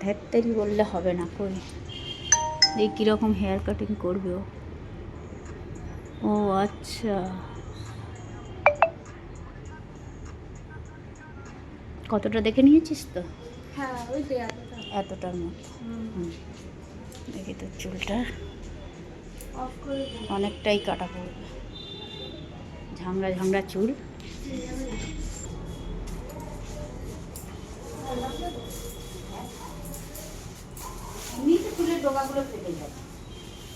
হেয়ারটাই বললে হবে না, কই এই কীরকম হেয়ার কাটিং করবে ও। ও আচ্ছা, কতটা দেখে নিয়েছিস তো? হ্যাঁ ওই তো এতটার মতো। দেখি তোর চুলটা অফ করে অনেকটাই কাটা পড়বে, ঝাংড়া ঝাংড়া চুল। এমনিতে চুলের ডোকাগুলো ফেটে যায়,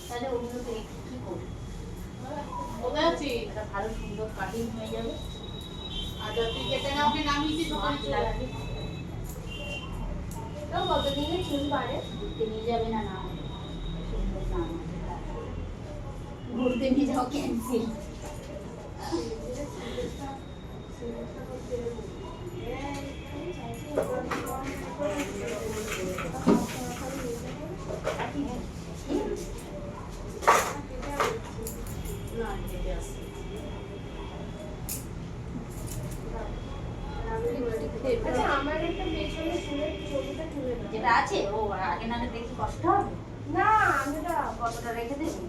তাহলে ওগুলোকে কী করবে? একটা ভালো সুন্দর কাটিং হয়ে যাবে। আর তুই কেটে নাও, নামিয়েছি দোকানে চলে আসবে। কতদিনে চুল বাড়ে? ঘুরতে নিয়ে যাবে না? না, সুন্দর না, ঘুরতে নিয়ে যাও ক্যান্সেল। আচ্ছা আমার একটা পেছনে চুলের ছবিটা তুলে দাও। যেটা আছে ও আগে নালে দেখি কষ্ট হবে না আমি এটা কতটা রেখে দেবো।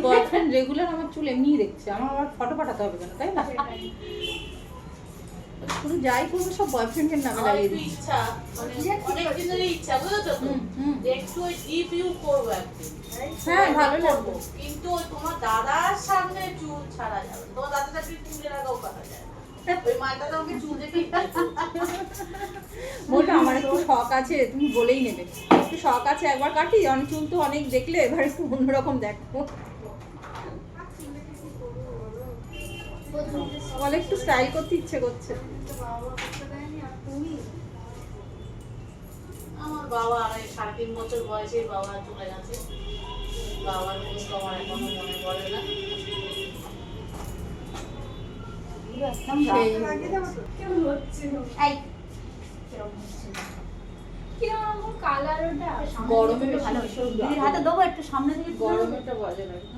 বয়ফ্রেন্ড রেগুলার আমার চুল এমনিই দেখছে, আমার আবার ফটো পাঠাতে হবে কেন, তাই না? শুধু যাই করবো সব বয়ফ্রেন্ডের নামে লাগিয়ে দিচ্ছি। ইচ্ছা মানে অনেক দিনেরই ইচ্ছা, বুঝেছো তো? যে একটু ওই ডিপ ইউ করবো একদিন। হ্যাঁ ভালো লাগবে। কিন্তু ওই তোমার দাদার সামনে চুল ছাড়া যাবে না। তোমার দাদাটা কি চুলের আগেও কাটা যায় না। ওই মাটা তোমাকে চুল দেখে বলতো আমার একটু শখ আছে, তুমি বলেই নেবে, একটু শখ আছে একবার কাটি, অনেক চুল তো অনেক দেখলে এবার একটু অন্যরকম দেখো, বলে একটু স্টাইল করতে ইচ্ছে করছে। আমার বাবা 3.5 বছর বয়সে বাবা চলে গেছে। বাবার খোঁজ তো আমার এখনো মনে পড়ে না। একদম সেই কেমন হচ্ছে কিরকম কালার ওটা? গরমে বেশি ভালো ভীষণ দিদির হাতে দেবো, একটু সামনে দিকে গরমেটা বাজে লাগে।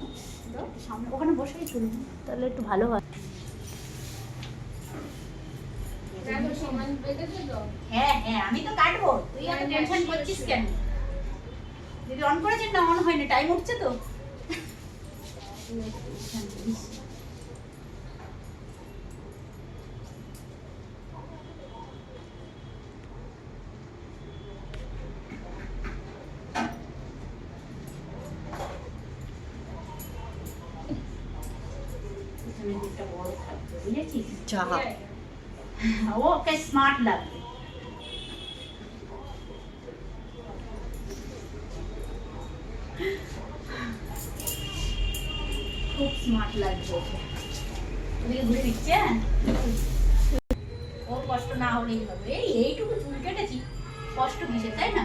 একটু সামনে ওখানে বসেই চুল, তাহলে একটু ভালো হয়। দেখো সমান বেঁধেছে তো? হ্যাঁ হ্যাঁ, আমি তো কাটবো, তুই এত টেনশন করছিস কেন? দিদি অন করেছেন না? অন হয়নি, টাইম উঠছে তো। পিছনের দিকটা বড় থাকবে, বুঝেছিস? ওকে স্মার্ট লাগবে। খুব স্মার্ট লাগবে ওকে। ওদিকে ঘুরে দিচ্ছে, হ্যাঁ? ওর কষ্ট না হলেই হবে। এইটুকু চুল কেটেছি, কষ্ট কিসে, তাই না?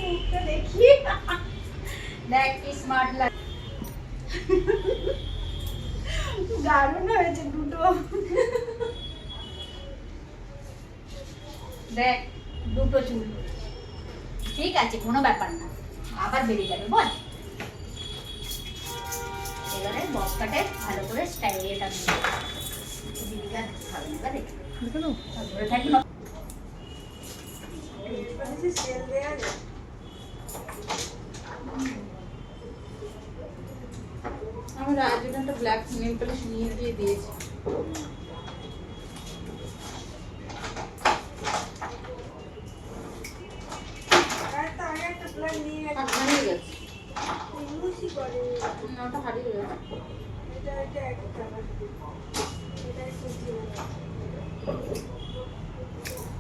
মুখটা দেখি, দেখ কি স্মার্ট লাগে। দারুণ হয়েছে দুটো। দেখ দুটো চুল, ঠিক আছে, কোনো ব্যাপার না, আবার বেরিয়ে যাবে বল। এবারে বব কাটে ভালো করে স্টাইল এটা দিদিকে আর খাবে না, এবার দেখে ধরে থাকবে না। আমার রায়ের জন্য একটা ব্ল্যাক নেল পলিশ নিয়ে গিয়ে দিয়েছি। হারিয়ে গেছে, না ওটা হারিয়ে গেছে।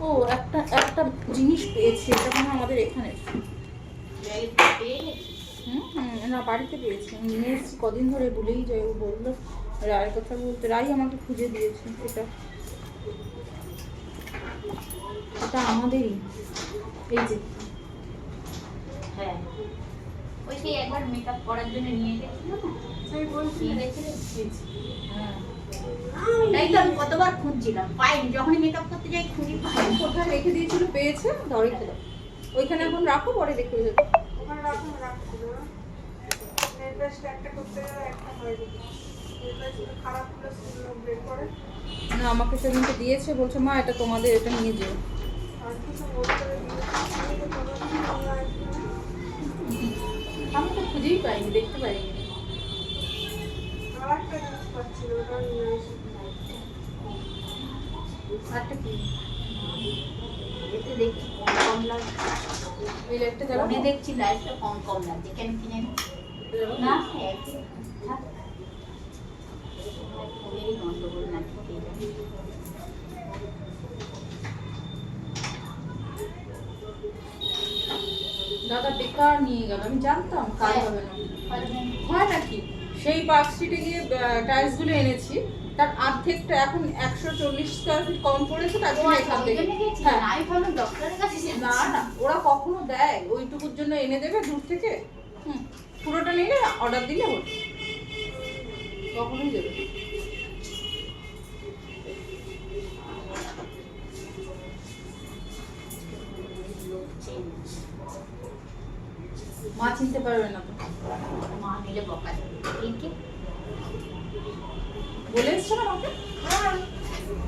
ও একটা একটা জিনিস পেয়েছি, এটা মানে আমাদের এখানে। না বাড়িতে পেয়েছি, আমি নিয়ে এসেছি, কদিন ধরে ভুলেই যাই। ও বললো রায়ের কথা বলতে, রাই আমাকে খুঁজে দিয়েছে। এটা এটা আমাদেরই, এই যে হ্যাঁ ওই সেই একবার মেকআপ করার জন্য নিয়ে গেছিল না, সেই বলছি নিয়ে গেছিল। হ্যাঁ তাই তো আমি কতবার খুঁজছিলাম, পাইনি। যখনই মেকআপ করতে যাই খুঁজি পাইনি। কোথায় রেখে দিয়েছিল, পেয়েছে, ধরে খেলো। ওইখানে এখন রাখো, পরে রেখে দেবে। ওখানে রাখুন রাখছি না নেটওয়ার্কটা একটা করতে গেলে একটা হয়ে যাবে নেটওয়ার্কটা খারাপ হলে সেগুলো ব্রেক করে না আমাকে সেদিনকে দিয়েছে, বলছে মা এটা তোমাদের, এটা নিয়ে যেও। আর কিছু বলতে আমি তো খুঁজেই পাইনি, দেখতে পাইনি। আর একটা জিনিস পাচ্ছিল ওটা নিয়ে এসে একটা কি এতে দেখছি কম কম লাগছে, এই লাইটটা জ্বালাবো? ফোনে দেখছি লাইটটা কম কম লাগছে, কেন কি জানি না। একই থাক, ফোনেরই গন্ডগোল নাকি কে জানে। দাদা বেকার নিয়ে গেল, আমি জানতাম কাজ হবে না। হয় নাকি, সেই পার্ক স্ট্রিটে গিয়ে টাইলস গুলো এনেছি, তার অর্ধেকটা এখন 140 স্কোয়ার ফিট কম পড়েছে, তার জন্য এখান থেকে। হ্যাঁ আমি ভাবলাম ডক্টরের কাছে না না, ওরা কখনো দেয় ওইটুকুর জন্য এনে দেবে দূর থেকে। পুরোটা নিলে অর্ডার দিলে হলো, কখনোই দেবে। মা চিনতে পারবে না তো, মা নিলে বকা দেবে। ঠিক বলে এসছো না আমাকে।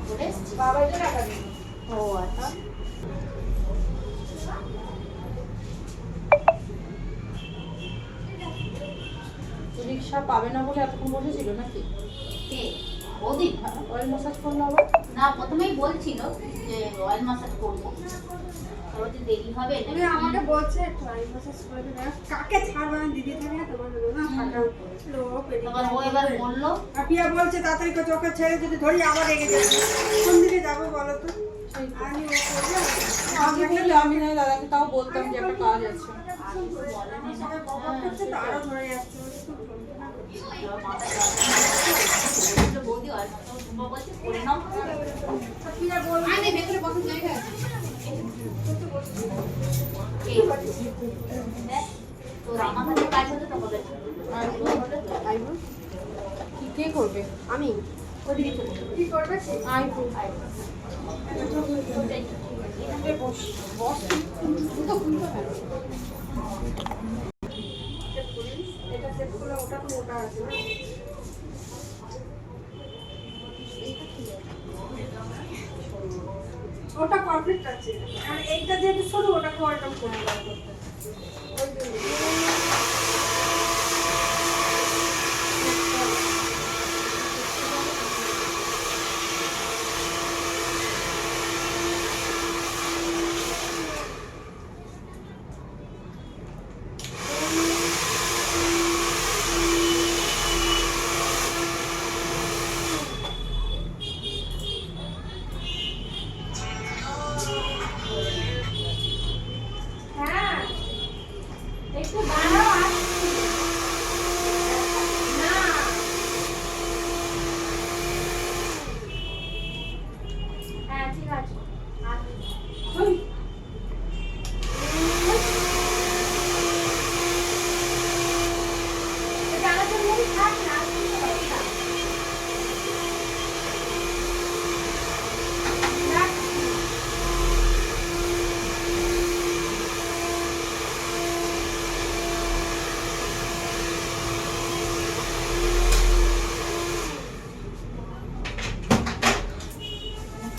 বলে এসছি। বাবাই তো টাকা দিল ও আচ্ছা, রিক্সা পাবে না বলে এতক্ষণ বসেছিল নাকি? কে বৌদি? অয়েল ম্যাসাজ করলো আবার। না প্রথমেই বলছিল যে অয়েল মাসাজ করবো, ওর যে দেরি হবে উনি আমাকে বলছে ট্রাই মেসেজ করে দেবে কাকে ছাড়বে না দিদি থাকে না তোমার হলো না ফাটা লোক আবার ও এবার বললো আর পিয়া বলছে তাড়াতাড়ি করে চোখে ছেড়ে যদি ধরি আবার রেগে যাবে কোন দিকে যাবো বলো তো আমি ও করবে আগে বললে আমি নয় দাদাকে তাও বলতাম যে একটা কাজ আছে। সবাই বকা করছে তো আরো ধরে যাচ্ছে খুব যন্ত্রণা করছে। এবার মাথায় বলছিল বৌদি অয়েল মাসাজ করবো বলছে করে নাও। পিয়া বলবে আরে ভেতরে বসার জায়গা আছে। এই দেখ, তোর আমার কাছে কাজ হতো তো হবে না। আইব্রো কি কে করবে? আমি ওদিকে চলে যাবো। কি করবে আইব্রো ওটাই তো ঠিক আছে। বস বস তো খুলতে পারে। এটা সেট করলে ওটা তো মোটা আছে না ওটা পারফেক্ট আছে আর এইটা যেহেতু সরু ওটাকে ওরকম করে দেওয়া করতে ওই জন্য হ্যাঁ একটু দাঁড়াও আসছি না হ্যাঁ ঠিক আছে আসছি জানাতে নেই থাক না আসছি তো বাচ্চা রাখছি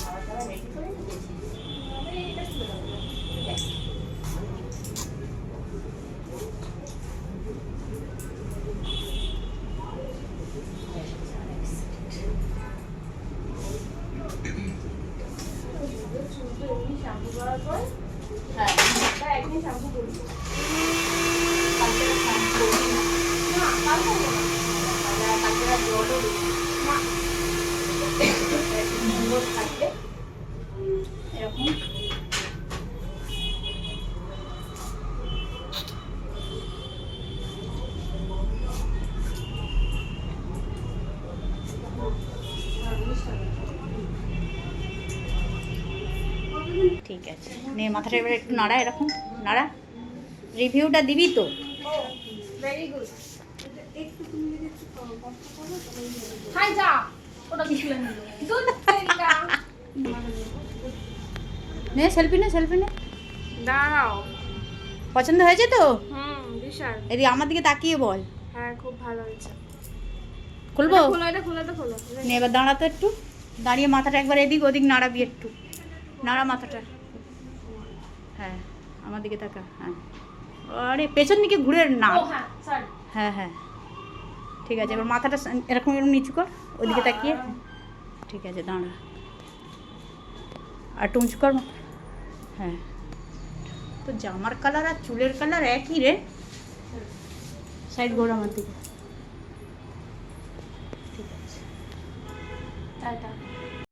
খাওয়া দাওয়া রেডি করে দিয়েছি। শ্যাম্পু করার পর হ্যাঁ, একদিন শ্যাম্পু করবো কালকে আর স্নান করবি না। না কালকে না কালকে আর জলও দিবি না। একদিন সুন্দর থাকবে এরকম। ঠিক আছে, নে মাথাটা এবার একটু নাড়া, এরকম নাড়া। রিভিউটা দিবি তো? একটু তুমি যদি একটু কষ্ট করো তাহলে খাই যা ওটা কি খেলে নিল দুধ তেরিকা নে সেলফি নে দাঁড়াও। পছন্দ হয়েছে তো? বিশাল। এদি আমার দিকে তাকিয়ে বল। হ্যাঁ খুব ভালো হয়েছে। খুলবো? এটা খোলো নে এবার দাঁড়াতো একটু, দাঁড়িয়ে মাথাটা একবার এদিক ওদিক নাড়াবি, একটু নাড়া মাথাটা। হ্যাঁ আমার দিকে তাকা। হ্যাঁ আরে পেছন দিকে ঘুরে না। ও হ্যাঁ সরি হ্যাঁ হ্যাঁ ঠিক আছে, এবার মাথাটা এরকম এরকম নিচু কর, ওদিকে তাকিয়ে। ঠিক আছে দাঁড়া, আর একটু উঁচু কর। হ্যাঁ তো জামার কালার আর চুলের কালার একই রে। সাইড ঘোর আমার দিকে। ঠিক আছে টাটা